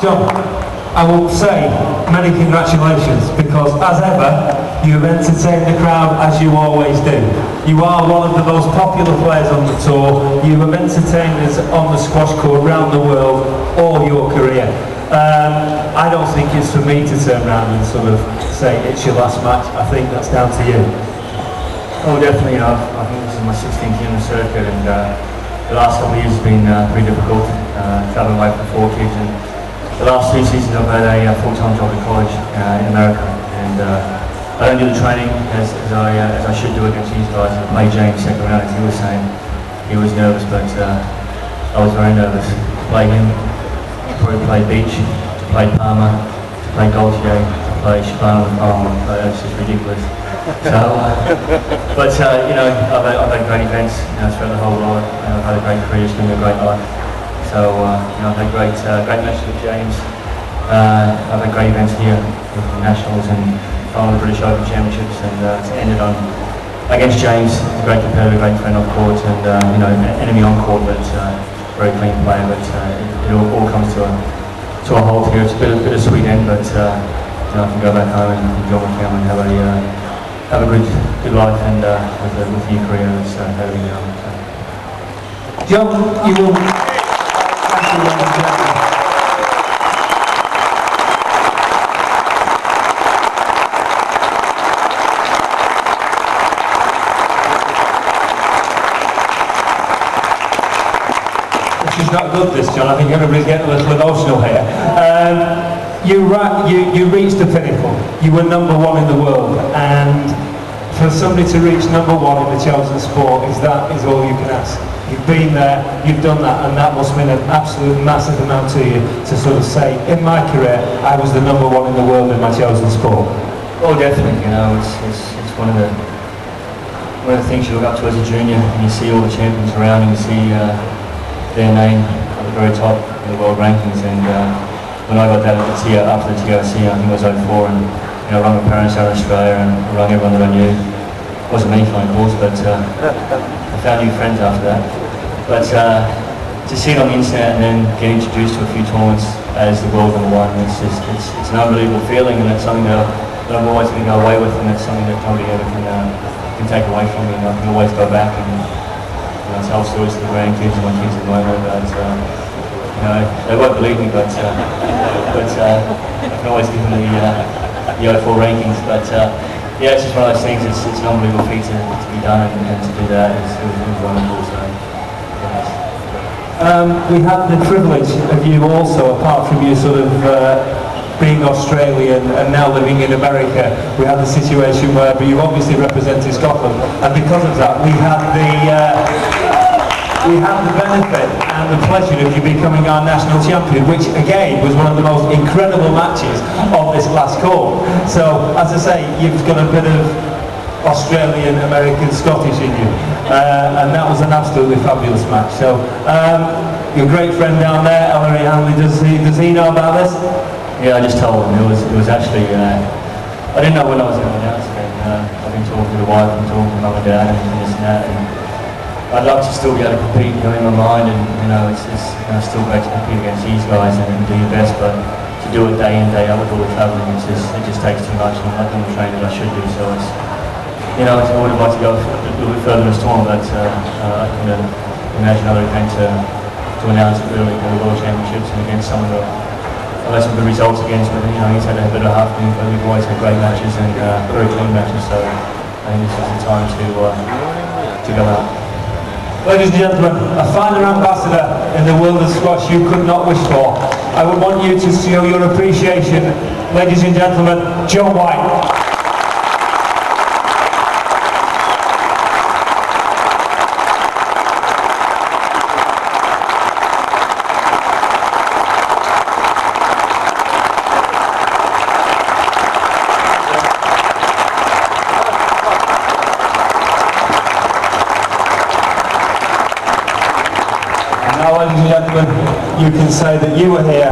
John, I will say many congratulations, because as ever, you have entertained the crowd as you always do. You are one of the most popular players on the tour. You have entertained us on the squash court around the world all your career. I don't think it's for me to turn around and sort of say it's your last match. I think that's down to you. Oh, definitely. I think this is my 16th year in the circuit, and the last couple of years has been pretty difficult, travelling away from 4 kids. And the last 2 seasons I've had a full-time job at college in America, and I don't do the training as I should do against these guys. I played James second round, as he was saying. He was nervous, but I was very nervous to play him. To probably play Beach, to play Palmer, to play Gaultier, to play Shabana with Palmer. It's just ridiculous. So, but you know, I've had great events throughout the whole ride. I've had a great career, it's been a great life. So, you know, I've had great matches with James. I've had great events here with the Nationals and final British Open Championships, and it's ended on against James, a great competitor, great friend off court, and you know, an enemy on court, but very clean player. But it all comes to a halt here. It's a bit of sweet end, but you know, I can go back home and enjoy my family and have a good life, and with a new career that's ahead of me now. John, you will. Thank you, ladies and gentlemen. This is not good, this, John. I think everybody's getting a little emotional here. You reached the pinnacle. You were #1 in the world, and for somebody to reach #1 in the chosen sport is all you can ask. You've been there, you've done that, and that must mean an absolute massive amount to you to sort of say, in my career, I was the #1 in the world in my chosen sport. Oh, definitely. You know, it's one of the things you look up to as a junior, and you see all the champions around, and you see their name at the very top of the world rankings. And when I got that after the TRC, I think it was 04, and you know, I rang my parents out in Australia, and I rang everyone that I knew. It wasn't many fine calls, but I found new friends after that. But to see it on the internet and then get introduced to a few tournaments as the world #1, it's an unbelievable feeling, and it's something that I'm always going to go away with, and it's something that nobody ever can take away from me. And I can always go back and tell stories to the grandkids and my kids at the moment about, you know, they won't believe me, but I can always give them the 04 rankings. But yeah, it's just one of those things. It's an unbelievable feat to be done, and to do that is wonderful. So, yes. We had the privilege of you also, apart from you sort of being Australian and now living in America, we had the situation where you obviously represented Scotland, and because of that we had the benefit and the pleasure of you becoming our national champion, which again was one of the most incredible matches of this last court. So, as I say, you've got a bit of Australian, American, Scottish in you, and that was an absolutely fabulous match. So, your great friend down there, Ellery Hanley, does he know about this? Yeah, I just told him. It was actually, I didn't know when I was going to announce it. I've been talking to the wife and talking to mum and dad and this and that, and I'd love to still be able to compete, in my mind, and it's still great to compete against these guys and do your best, but to do it day in, day out with all the travelling, it just takes too much, and I'm not doing the training that I should do. So it's, I would have liked to go a little bit further in this tournament, but I can imagine other events to announce it early for the World Championships and against some of the. I've had some good results against, but he's had a bit of half game, but we've always had great matches and very clean matches, so I think this is the time to go out. Ladies and gentlemen, a finer ambassador in the world of squash you could not wish for. I would want you to show your appreciation, ladies and gentlemen, John White. Now, ladies and gentlemen, you can say that you were here